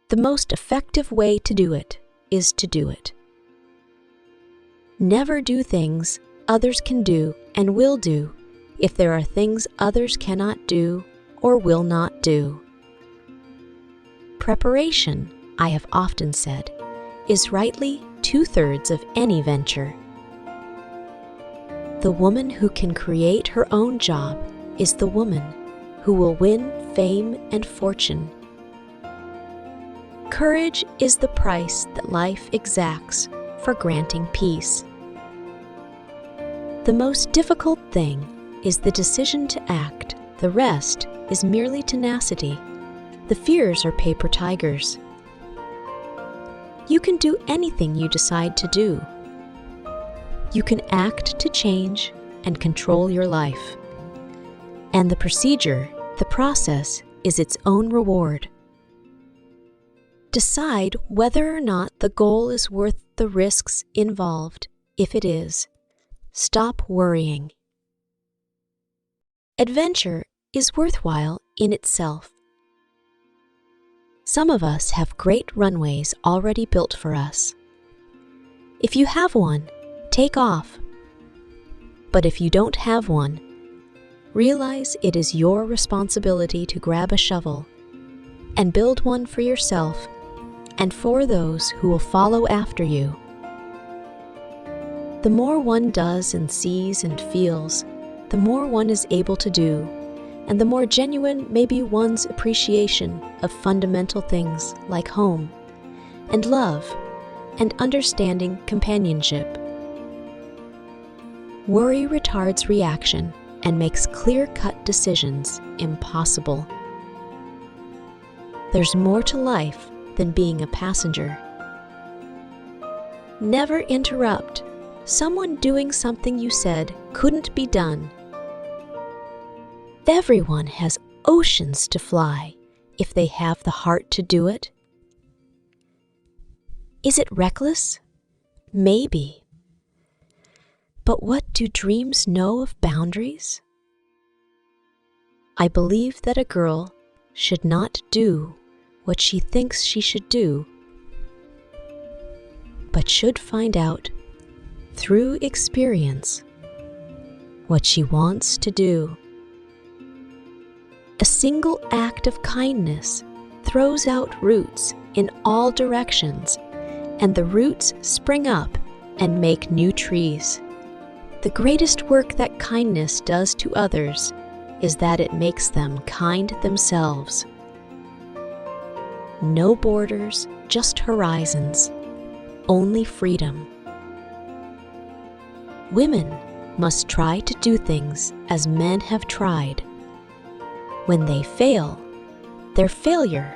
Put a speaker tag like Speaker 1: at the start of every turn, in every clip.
Speaker 1: The most effective way to do it is to do it. Never do things others can do and will do if there are things others cannot do or will not do. Preparation, I have often said, is rightly 2/3 of any venture. The woman who can create her own job is the woman who will win fame and fortune. Courage is the price that life exacts for granting peace. The most difficult thing is the decision to act. The rest is merely tenacity. The fears are paper tigers. You can do anything you decide to do. You can act to change and control your life. And the procedure, the process, is its own reward. Decide whether or not the goal is worth the risks involved. If it is, stop worrying. Adventure is worthwhile in itself. Some of us have great runways already built for us. If you have one, take off. But if you don't have one, realize it is your responsibility to grab a shovel and build one for yourself and for those who will follow after you. The more one does and sees and feels, the more one is able to do, and the more genuine may be one's appreciation of fundamental things like home, and love, and understanding companionship. Worry retards reaction and makes clear-cut decisions impossible. There's more to life than being a passenger. Never interrupt someone doing something you said couldn't be done. Everyone has oceans to fly if they have the heart to do it. Is it reckless? Maybe. But what do dreams know of boundaries? I believe that a girl should not do what she thinks she should do, but should find out through experience what she wants to do. A single act of kindness throws out roots in all directions, and the roots spring up and make new trees. The greatest work that kindness does to others is that it makes them kind themselves. No borders, just horizons, only freedom. Women must try to do things as men have tried. When they fail, their failure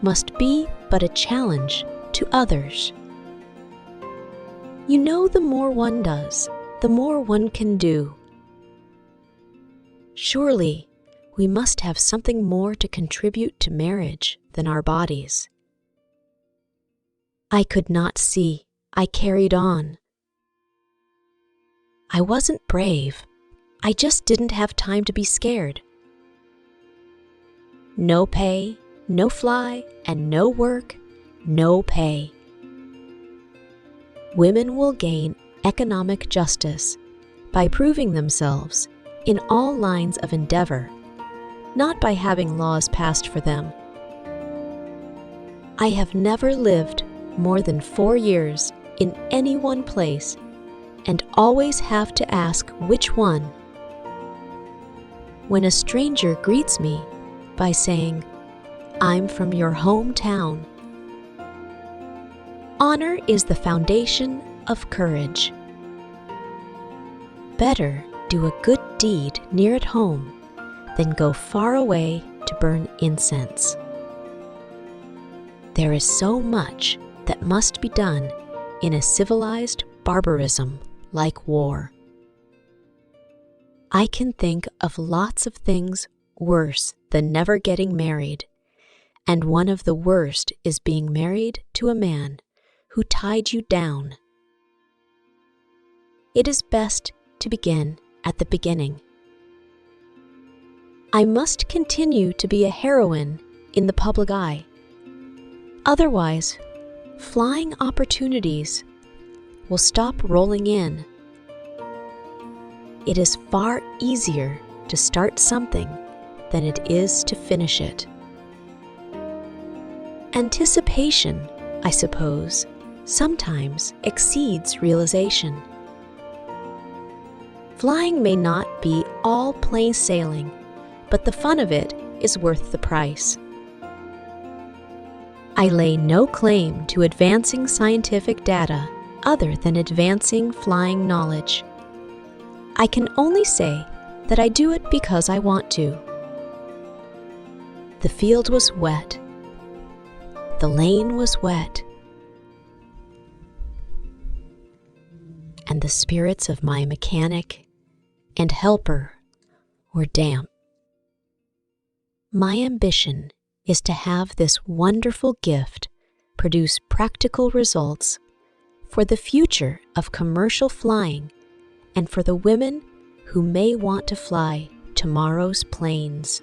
Speaker 1: must be but a challenge to others. You know, the more one does, the more one can do. Surely, we must have something more to contribute to marriage than our bodies. I could not see. I carried on. I wasn't brave. I just didn't have time to be scared. No pay, no fly, and no work, no pay. Women will gain economic justice by proving themselves in all lines of endeavor, not by having laws passed for them. I have never lived more than 4 years in any one place and always have to ask which one. When a stranger greets me by saying, "I'm from your hometown," honor is the foundation of courage. Better do a good deed near at home than go far away to burn incense. There is so much that must be done in a civilized barbarism like war. I can think of lots of things worse than never getting married, and one of the worst is being married to a man who tied you down. It is best to begin at the beginning. I must continue to be a heroine in the public eye, Otherwise, flying opportunities will stop rolling in. It is far easier to start something than it is to finish it. Anticipation, I suppose, sometimes exceeds realization. Flying may not be all plain sailing, but the fun of it is worth the price. I lay no claim to advancing scientific data other than advancing flying knowledge. I can only say that I do it because I want to. The field was wet. The lane was wet. And the spirits of my mechanic and helper were damp. My ambition is to have this wonderful gift produce practical results for the future of commercial flying and for the women who may want to fly tomorrow's planes.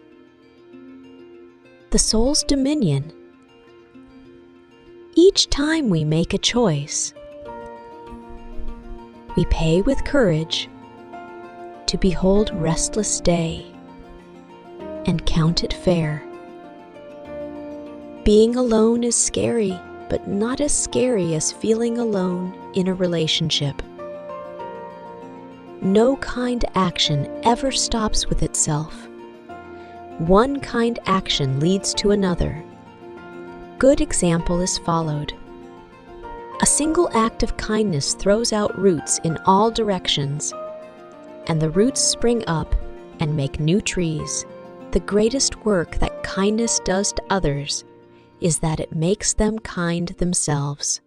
Speaker 1: The soul's dominion. Each time we make a choice, we pay with courage to behold restless day and count it fair. Being alone is scary, but not as scary as feeling alone in a relationship. No kind action ever stops with itself. One kind action leads to another. Good example is followed. A single act of kindness throws out roots in all directions, and the roots spring up and make new trees. The greatest work that kindness does to others is that it makes them kind themselves.